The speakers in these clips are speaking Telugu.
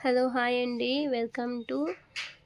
హలో హాయ్ అండి. వెల్కమ్ టు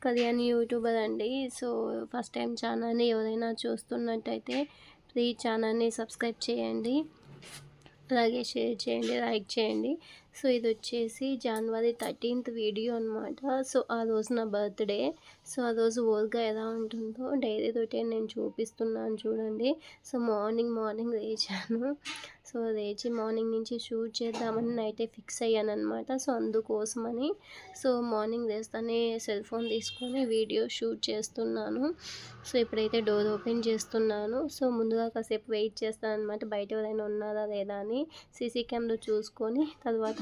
కళ్యాణి యూట్యూబర్ అండి. సో ఫస్ట్ టైం ఛానల్ని ఎవరైనా చూస్తున్నట్టయితే ప్లీజ్ ఛానల్ని సబ్స్క్రైబ్ చేయండి, అలాగే షేర్ చేయండి, లైక్ చేయండి. సో ఇది వచ్చేసి జనవరి 13th వీడియో అనమాట. సో ఆ రోజు నా బర్త్డే. సో ఆ రోజు ఓల్గా ఎలా ఉంటుందో డైలీ రొటీన్ నేను చూపిస్తున్నాను చూడండి. సో మార్నింగ్ లేచాను. సో లేచి మార్నింగ్ నుంచి షూట్ చేద్దామని నైటే ఫిక్స్ అయ్యానమాట. సో అందుకోసమని మార్నింగ్ లేస్తానే సెల్ ఫోన్ తీసుకొని వీడియో షూట్ చేస్తున్నాను. సో ఇప్పుడైతే డోర్ ఓపెన్ చేస్తున్నాను. సో ముందుగా కాసేపు వెయిట్ చేస్తాను అనమాట, బయట ఎవరైనా ఉన్నారా లేదా అని సీసీ కెమెరా చూసుకొని తర్వాత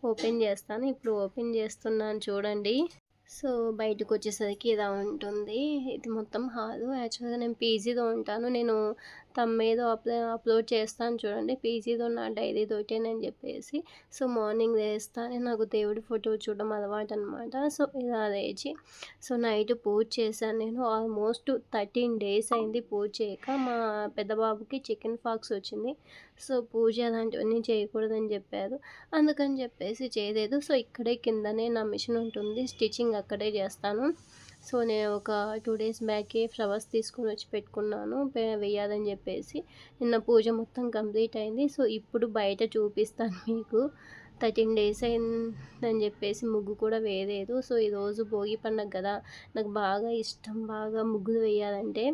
ఓపెన్ చేస్తాను. ఇప్పుడు ఓపెన్ చేస్తున్నాను చూడండి. సో బయటకు వచ్చేసరికి ఇలా ఉంటుంది. ఇది మొత్తం హాలు. యాక్చువల్గా నేను పీజీలో ఉంటాను. నేను తమ్మేదో అప్లోడ్ చేస్తాను చూడండి, పీజీలో నా డైలీ రొటీన్ అని చెప్పేసి. సో మార్నింగ్ లేస్తానే నాకు దేవుడి ఫోటో చూడడం అలవాటు అనమాట. సో ఇలా లేచి నైట్ పూజ చేశాను నేను. ఆల్మోస్ట్ 13 days అయింది పూజ చేయక. మా పెద్ద బాబుకి చికెన్ పాక్స్ వచ్చింది. సో పూజ అలాంటివన్నీ చేయకూడదని చెప్పారు. అందుకని చెప్పేసి చేయలేదు. సో ఇక్కడే కిందనే నా మిషన్ ఉంటుంది, స్టిచ్చింగ్ అక్కడే చేస్తాను. సో నేను ఒక 2 days బ్యాకే ఫ్లవర్స్ తీసుకొని వచ్చి పెట్టుకున్నాను వేయాలని చెప్పేసి. నిన్న పూజ మొత్తం కంప్లీట్ అయింది. సో ఇప్పుడు బయట చూపిస్తాను మీకు. 13 days అయిందని చెప్పేసి ముగ్గు కూడా వేయలేదు. సో ఈరోజు భోగి పండుగ కదా, నాకు బాగా ఇష్టం బాగా ముగ్గులు వేయాలంటే.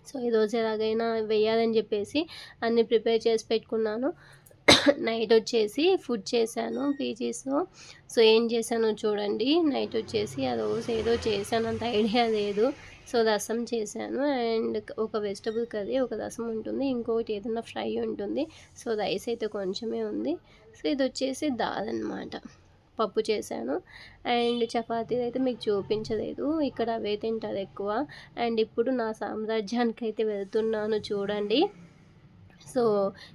సో ఈరోజు ఎలాగైనా వేయాలని చెప్పేసి అన్నీ ప్రిపేర్ చేసి పెట్టుకున్నాను. నైట్ వచ్చేసి ఫుడ్ చేశాను పీజీస్లో. సో ఏం చేశానో చూడండి. నైట్ వచ్చేసి ఆ రోజు ఏదో చేశాను, అంత ఐడియా లేదు. సో రసం చేశాను అండ్ ఒక వెజిటబుల్ కర్రీ, ఒక రసం ఉంటుంది, ఇంకొకటి ఏదైనా ఫ్రై ఉంటుంది. సో రైస్ అయితే కొంచెమే ఉంది. సో ఇది వచ్చేసి దాల్ అనమాట, పప్పు చేశాను. అండ్ చపాతీలు అయితే మీకు చూపించలేదు, ఇక్కడ అవే తింటారు ఎక్కువ. అండ్ ఇప్పుడు నా సామ్రాజ్యానికి అయితే వెళ్తున్నాను చూడండి. సో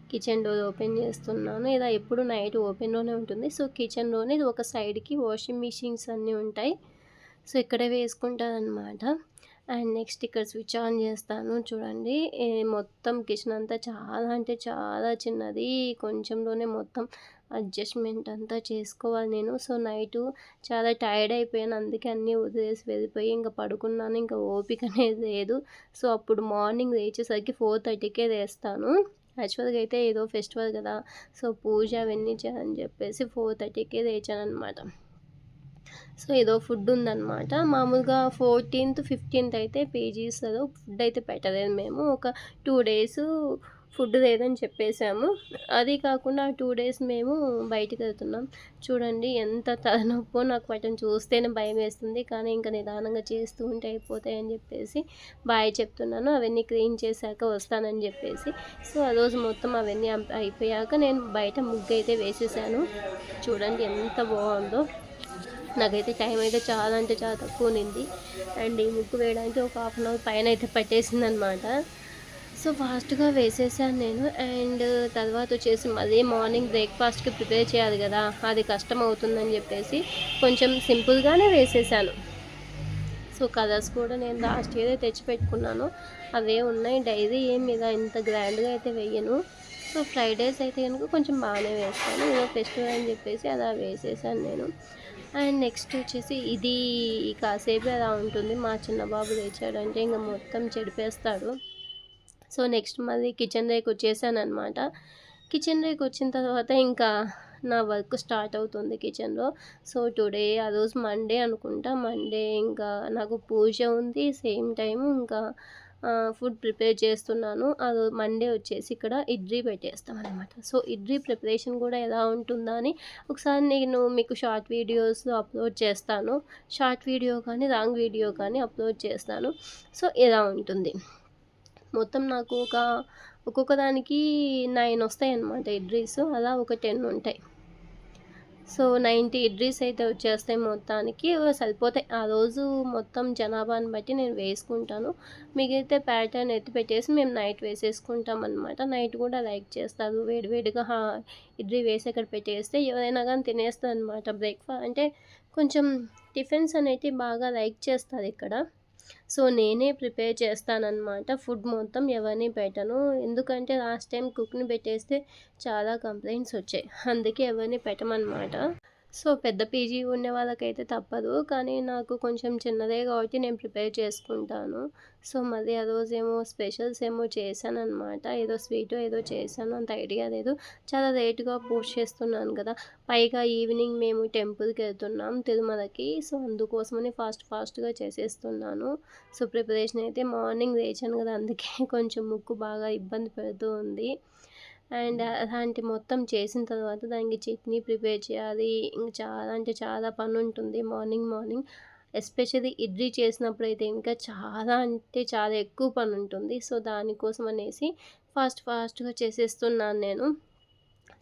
కిచెన్ డోర్ ఓపెన్ చేస్తున్నాను. ఇలా ఎప్పుడు నైట్ ఓపెన్లోనే ఉంటుంది. సో కిచెన్లోనే ఒక సైడ్కి వాషింగ్ మిషన్స్ అన్నీ ఉంటాయి. సో ఇక్కడే వేసుకుంటారనమాట. అండ్ నెక్స్ట్ ఇక్కడ స్విచ్ ఆన్ చేస్తాను చూడండి. మొత్తం కిచెన్ అంతా చాలా అంటే చాలా చిన్నది, కొంచెంలోనే మొత్తం అడ్జస్ట్మెంట్ అంతా చేసుకోవాలి నేను. సో నైటు చాలా టైర్డ్ అయిపోయాను, అందుకే అన్నీ వదిలేసి వెళ్ళిపోయి ఇంకా పడుకున్నాను. ఇంకా ఓపిక అనేది లేదు. సో అప్పుడు మార్నింగ్ లేచేసరికి 4:30కే లేస్తాను. యాక్చువల్గా అయితే ఏదో ఫెస్టివల్ కదా, సో పూజ అవన్నీ చేయాలని చెప్పేసి 4:30కే లేచానమాట. సో ఏదో ఫుడ్ ఉందన్నమాట. మామూలుగా 14th 15th అయితే పీజీస్లో ఫుడ్ అయితే పెట్టలేదు మేము. ఒక 2 days ఫుడ్ లేదని చెప్పేసాము. అది కాకుండా 2 days మేము బయటికి వెళ్తున్నాం. చూడండి ఎంత తలనొప్పో, నాకు వాటిని చూస్తేనే భయం వేస్తుంది. కానీ ఇంకా నిదానంగా చేస్తూ ఉంటే అయిపోతాయని చెప్పేసి బాయ్ చెప్తున్నాను. అవన్నీ క్లీన్ చేశాక వస్తానని చెప్పేసి. సో ఆ రోజు మొత్తం అవన్నీ అయిపోయాక నేను బయట ముగ్గు అయితే వేసేసాను. చూడండి ఎంత బాగుందో. నాకైతే టైం అయితే చాలా అంటే చాలా తక్కువ ఉన్నింది. అండ్ ఈ ముగ్గు వేయడానికి ఒక 1/2 hour పైన అయితే పట్టేసింది అనమాట. సో ఫాస్ట్గా వేసేసాను నేను. అండ్ తర్వాత వచ్చేసి మళ్ళీ మార్నింగ్ బ్రేక్ఫాస్ట్కి ప్రిపేర్ చేయాలి కదా, అది కష్టం అవుతుందని చెప్పేసి కొంచెం సింపుల్గానే వేసేసాను. సో కలర్స్ కూడా నేను లాస్ట్ ఇయర్ తెచ్చిపెట్టుకున్నాను, అవే ఉన్నాయి. డైలీ ఏం ఇలా ఇంత గ్రాండ్గా అయితే వేయను. సో ఫ్రైడేస్ అయితే కనుక కొంచెం బాగానే వేస్తాను. ఏదో ఫెస్టివల్ అని చెప్పేసి అలా వేసేసాను నేను. అండ్ నెక్స్ట్ వచ్చేసి ఇది కాసేపు అలా ఉంటుంది. మా చిన్న బాబు లేచాడంటే ఇంకా మొత్తం చెడిపేస్తాడు. సో నెక్స్ట్ మళ్ళీ కిచెన్ రేకి వచ్చేసాను అనమాట. కిచెన్ రేకి వచ్చిన తర్వాత ఇంకా నా వర్క్ స్టార్ట్ అవుతుంది కిచెన్లో. సో టుడే ఆ రోజు మండే అనుకుంటా. మండే ఇంకా నాకు పూజ ఉంది, సేమ్ టైము ఇంకా ఫుడ్ ప్రిపేర్ చేస్తున్నాను. అది మండే వచ్చేసి ఇక్కడ ఇడ్లీ పెట్టేస్తాం అనమాట. సో ఇడ్లీ ప్రిపరేషన్ కూడా ఎలా ఉంటుందా అని ఒకసారి నేను మీకు షార్ట్ వీడియోస్లో అప్లోడ్ చేస్తాను. షార్ట్ వీడియో కానీ లాంగ్ వీడియో కానీ అప్లోడ్ చేస్తాను. సో ఎలా ఉంటుంది మొత్తం నాకు ఒక్కొక్క దానికి 9 వస్తాయి అన్నమాట ఇడ్లీస్. అలా ఒక 10 ఉంటాయి. సో 90 ఇడ్లీస్ అయితే వచ్చేస్తాయి మొత్తానికి, సరిపోతాయి. ఆ రోజు మొత్తం జనాభాని బట్టి నేను వేసుకుంటాను. మిగిలితే ప్యాటర్న్ ఎత్తి పెట్టేసి మేము నైట్ వేసేసుకుంటాం అనమాట. నైట్ కూడా లైక్ చేస్తారు, వేడివేడిగా ఇడ్లీ వేసి అక్కడ పెట్టేస్తే ఎవరైనా కానీ తినేస్తారు అనమాట. బ్రేక్ఫాస్ట్ అంటే కొంచెం టిఫిన్స్ అనేవి బాగా లైక్ చేస్తారు ఇక్కడ. సో నేనే ప్రిపేర్ చేస్తానన్నమాట ఫుడ్ మొత్తం, ఎవరిని పెట్టను. ఎందుకంటే లాస్ట్ టైం కుక్ని పెట్టేస్తే చాలా కంప్లైంట్స్ వచ్చాయి, అందుకే ఎవరిని పెట్టమన్నమాట. సో, పెద్ద పీజీ ఉండే వాళ్ళకైతే తప్పదు. కానీ నాకు కొంచెం చిన్నదే కాబట్టి నేను ప్రిపేర్ చేసుకుంటాను. సో, మళ్ళీ ఆ రోజేమో స్పెషల్స్ ఏమో చేశాననమాట. ఏదో స్వీటో ఏదో చేశాను. అంత ఐడియా లేదు. చాలా లేట్‌గా పోస్ట్ చేస్తున్నాను కదా! పైగా ఈవినింగ్ మేము టెంపుల్‌కెళ్తున్నాం తిరుమలకి. సో, అందుకోసమని ఫాస్ట్‌గా చేసేస్తున్నాను. సో, ప్రిపరేషన్ అయితే మార్నింగ్ లేచాను కదా! అందుకే కొంచెం ముక్కు బాగా ఇబ్బంది పెడుతూ ఉంది. అండ్ అలాంటి మొత్తం చేసిన తర్వాత దానికి చట్నీ ప్రిపేర్ చేయాలి. ఇంక చాలా అంటే చాలా పనుంటుంది మార్నింగ్. ఎస్పెషల్లీ ఇడ్లీ చేసినప్పుడైతే ఇంకా చాలా అంటే చాలా ఎక్కువ పనుంటుంది. సో, దానికోసం అనేసి ఫాస్ట్‌గా చేసేస్తున్నాను నేను.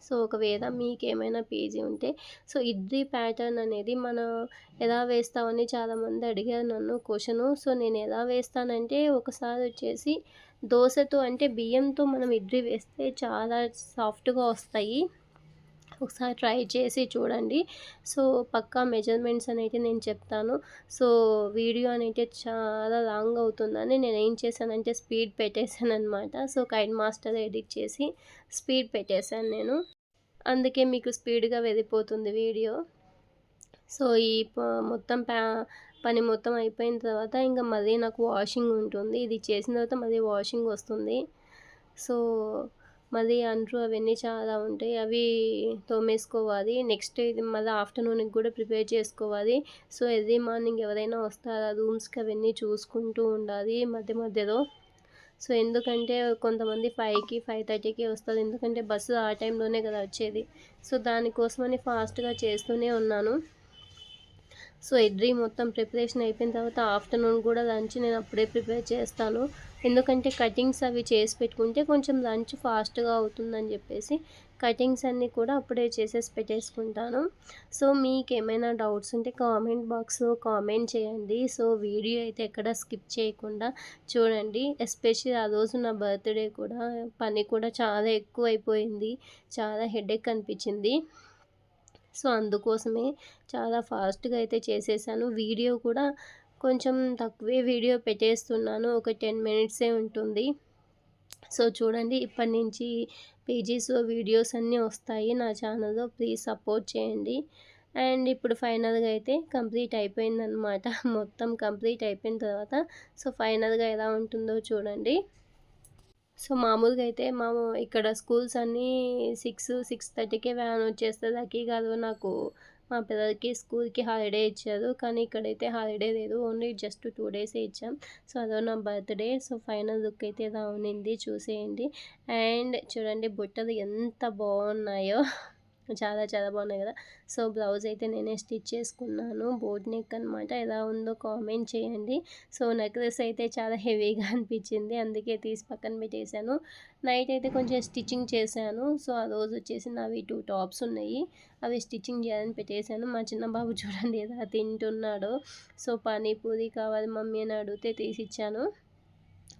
సో, ఒకవేళ మీకేమైనా పేజీ ఉంటే సో, ఇడ్లీ ప్యాటర్న్ అనేది మనం ఎలా వేస్తామని చాలామంది అడిగారు నన్ను క్వెషను. సో, నేను ఎలా వేస్తానంటే ఒకసారి వచ్చేసి దోసతో అంటే బియ్యంతో మనం ఇడ్లీ వేస్తే చాలా సాఫ్ట్‌గా వస్తాయి. ఒకసారి ట్రై చేసి చూడండి. సో, పక్కా మెజర్‌మెంట్స్ అనేటివి నేను చెప్తాను. సో, వీడియో అనేది చాలా లాంగ్ అవుతుందని నేనేం చేశానంటే స్పీడ్ పెట్టేసాననమాట. సో, కైన్ మాస్టర్ ఎడిట్ చేసి స్పీడ్ పెట్టేసాను నేను. అందుకే మీకు స్పీడ్‌గా వెళ్ళిపోతుంది వీడియో. సో, ఈ మొత్తం పని మొత్తం అయిపోయిన తర్వాత ఇంక మళ్ళీ నాకు వాషింగ్ ఉంటుంది. ఇది చేసిన తర్వాత మళ్ళీ వాషింగ్ వస్తుంది. సో, మళ్ళీ అంట్లు అవన్నీ చాలా ఉంటాయి. అవి తోమేసుకోవాలి. నెక్స్ట్ ఇది మళ్ళీ ఆఫ్టర్‌నూన్‌కి కూడా ప్రిపేర్ చేసుకోవాలి. సో, ఎర్లీ మార్నింగ్ ఎవరైనా వస్తారా రూమ్స్‌కి అవన్నీ చూసుకుంటూ ఉండాలి మధ్యలో. సో, ఎందుకంటే కొంతమంది 5కి, 5:30కి వస్తారు. ఎందుకంటే బస్సు ఆ టైంలోనే కదా వచ్చేది. సో, దానికోసమని ఫాస్ట్‌గా చేస్తూనే ఉన్నాను. సో, ఇడ్లీ మొత్తం ప్రిపరేషన్ అయిపోయిన తర్వాత ఆఫ్టర్‌నూన్ కూడా లంచ్ నేను అప్పుడే ప్రిపేర్ చేస్తాను. ఎందుకంటే కటింగ్స్ అవి చేసి పెట్టుకుంటే కొంచెం లంచ్ ఫాస్ట్‌గా అవుతుందని చెప్పేసి కటింగ్స్ అన్నీ కూడా అప్పుడే చేసేసి పెట్టేసుకుంటాను. సో, మీకేమైనా డౌట్స్ ఉంటే కామెంట్ బాక్స్‌లో కామెంట్ చేయండి. సో, వీడియో అయితే ఎక్కడ స్కిప్ చేయకుండా చూడండి. ఎస్పెషల్లీ ఆ రోజు నా బర్త్‌డే కూడా పని కూడా చాలా ఎక్కువైపోయింది. చాలా హెడేక్ అనిపించింది. సో, అందుకోసమే చాలా ఫాస్ట్‌గా అయితే చేసేసాను. వీడియో కూడా కొంచెం తక్కువే వీడియో పెట్టేస్తున్నాను. ఒక 10 మినిట్సే ఉంటుంది. సో, చూడండి ఇప్పటి నుంచి పేజెస్, వీడియోస్ అన్నీ వస్తాయి నా ఛానల్‌లో. ప్లీజ్ సపోర్ట్ చేయండి. అండ్ ఇప్పుడు ఫైనల్‌గా అయితే కంప్లీట్ అయిపోయిందనమాట. మొత్తం కంప్లీట్ అయిపోయిన తర్వాత సో, ఫైనల్‌గా ఎలా ఉంటుందో చూడండి. సో, మామూలుగా అయితే ఇక్కడ స్కూల్స్ అన్నీ 6:30కే వ్యాన్ వచ్చేస్తది. లక్కీగా ఆ రోజు నాకు మా పిల్లలకి స్కూల్‌కి హాలిడే ఇచ్చారు. కానీ ఇక్కడైతే హాలిడే లేదు. ఓన్లీ జస్ట్ 2 డేసే ఇచ్చాం. సో, అదో నా బర్త్‌డే. సో, ఫైనల్ లుక్ అయితే ఇలా ఉన్నింది చూసేయండి. అండ్ చూడండి బుట్టలు ఎంత బాగున్నాయో. చాలా బాగున్నాయి కదా! సో, బ్లౌజ్ అయితే నేనే స్టిచ్ చేసుకున్నాను. బోట్ నెక్ అనమాట. ఎలా ఉందో కామెంట్ చేయండి. సో, నెక్లెస్ అయితే చాలా హెవీగా అనిపించింది. అందుకే తీసి పక్కన పెట్టేశాను. నైట్ అయితే కొంచెం స్టిచ్చింగ్ చేశాను. సో, ఆ రోజు వచ్చేసి నావి 2 టాప్స్ ఉన్నాయి. అవి స్టిచ్చింగ్ చేయాలని పెట్టేశాను. మా చిన్న బాబు చూడండి ఎలా తింటున్నాడో. సో, పానీపూరి కావాలి మమ్మీ అని అడిగితే తీసిచ్చాను.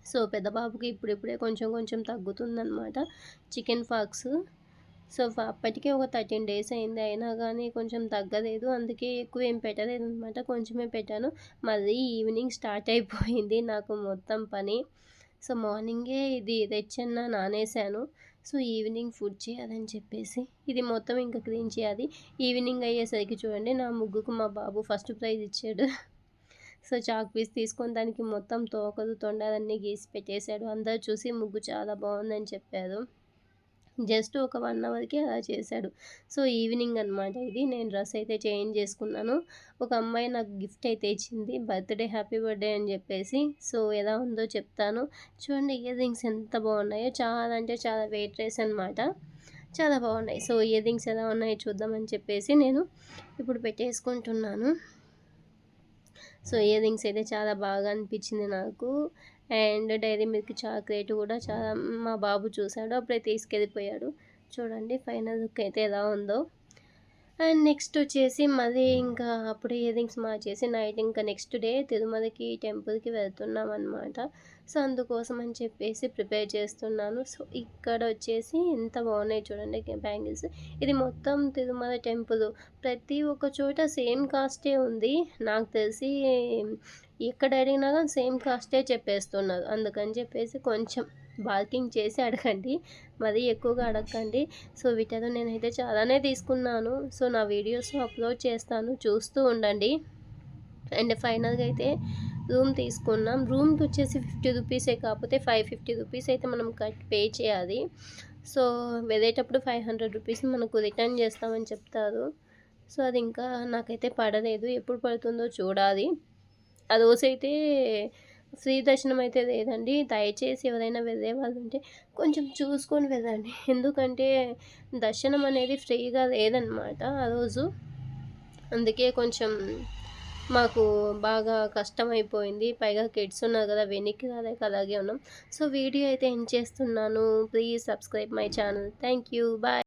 సో, పెద్ద బాబుకి ఇప్పుడిప్పుడే కొంచెం తగ్గుతుందనమాట చికెన్ పాక్స్. సో, అప్పటికే ఒక 13 డేస్ అయింది. అయినా గానీ కొంచెం తగ్గలేదు. అందుకే ఎక్కువ ఏం పెట్టలేదనమాట. కొంచెమే పెట్టాను. మళ్ళీ ఈవినింగ్ స్టార్ట్ అయిపోయింది నాకు మొత్తం పని. సో, మార్నింగే ఇది తెచ్చన్న నానేసాను. సో, ఈవినింగ్ ఫుడ్ చేయాలని చెప్పేసి ఇది మొత్తం ఇంకా క్లీన్ చేయాలి. ఈవినింగ్ అయ్యేసరికి చూడండి నా ముగ్గుకు మా బాబు ఫస్ట్ ప్రైజ్ ఇచ్చాడు. సో, చాక్ పీస్ తీసుకొని దానికి మొత్తం తోకలు, తొండాలన్నీ గీసి పెట్టేశాడు. అందరూ చూసి ముగ్గు చాలా బావుందని చెప్పారు. జస్ట్ ఒక 1 అవర్‌కి అలా చేశాడు. సో, ఈవినింగ్ అనమాట ఇది. నేను డ్రెస్ అయితే చేంజ్ చేసుకున్నాను. ఒక అమ్మాయి నాకు గిఫ్ట్ అయితే ఇచ్చింది. బర్త్‌డే హ్యాపీ బర్త్‌డే అని చెప్పేసి. సో, ఎలా ఉందో చెప్తాను. చూడండి ఇయర్ రింగ్స్ ఎంత బాగున్నాయో. చాలా అంటే చాలా వెయిట్‌లెస్ అనమాట. చాలా బాగున్నాయి. సో, ఇయర్ రింగ్స్ ఎలా ఉన్నాయో చూద్దామని చెప్పేసి నేను ఇప్పుడు పెట్టేసుకుంటున్నాను. సో, ఇయర్ రింగ్స్ అయితే చాలా బాగా అనిపించింది నాకు. అండ్ డైరీ మిల్క్ చాక్లెట్ కూడా చాలా మా బాబు చూసాడు. అప్పుడే తీసుకెళ్ళిపోయాడు. చూడండి ఫైనల్ లుక్ అయితే ఎలా ఉందో. అండ్ నెక్స్ట్ వచ్చేసి మళ్ళీ ఇంకా అప్పుడు ఇయర్ రింగ్స్ మార్చేసి నైట్ ఇంకా నెక్స్ట్ డే తిరుమలకి టెంపుల్‌కి వెళ్తున్నామనమాట. సో, అందుకోసం అని చెప్పేసి ప్రిపేర్ చేస్తున్నాను. సో, ఇక్కడ వచ్చేసి ఎంత బాగున్నాయి చూడండి బ్యాంగిల్స్. ఇది మొత్తం తిరుమల టెంపుల్. ప్రతి ఒక్క చోట సేమ్ కాస్టే ఉంది. నాకు తెలిసి ఎక్కడ అడిగినా గాని సేమ్ కాస్టే చెప్పేస్తున్నారు. అందుకని చెప్పేసి కొంచెం బార్కింగ్ చేసి అడగండి, మరీ ఎక్కువగా అడగకండి. సో వీటిలో నేనైతే చాలానే తీసుకున్నాను. సో నా వీడియోస్ అప్లోడ్ చేస్తాను, చూస్తూ ఉండండి. అండ్ ఫైనల్గా అయితే రూమ్ తీసుకున్నాం. రూమ్కి వచ్చేసి 50 రూపీసే, కాకపోతే 550 రూపీస్ అయితే మనం పే చేయాలి. సో వెళ్ళేటప్పుడు 500 రూపీస్ మనకు రిటర్న్ చేస్తామని చెప్తారు. సో అది ఇంకా నాకైతే పడలేదు, ఎప్పుడు పడుతుందో చూడాలి. ఆ రోజైతే ఫ్రీ దర్శనం అయితే లేదండి. దయచేసి ఎవరైనా వెళ్ళే వాళ్ళు ఉంటే కొంచెం చూసుకొని వెళ్ళండి, ఎందుకంటే దర్శనం అనేది ఫ్రీగా లేదనమాట ఆ రోజు. అందుకే కొంచెం మాకు బాగా కష్టమైపోయింది. పైగా కిడ్స్ ఉన్నారు కదా, వెనక్కి రాలేక అలాగే ఉన్నాం. సో వీడియో అయితే ఎండ్ చేస్తున్నాను. Please subscribe my channel. Thank you. Bye.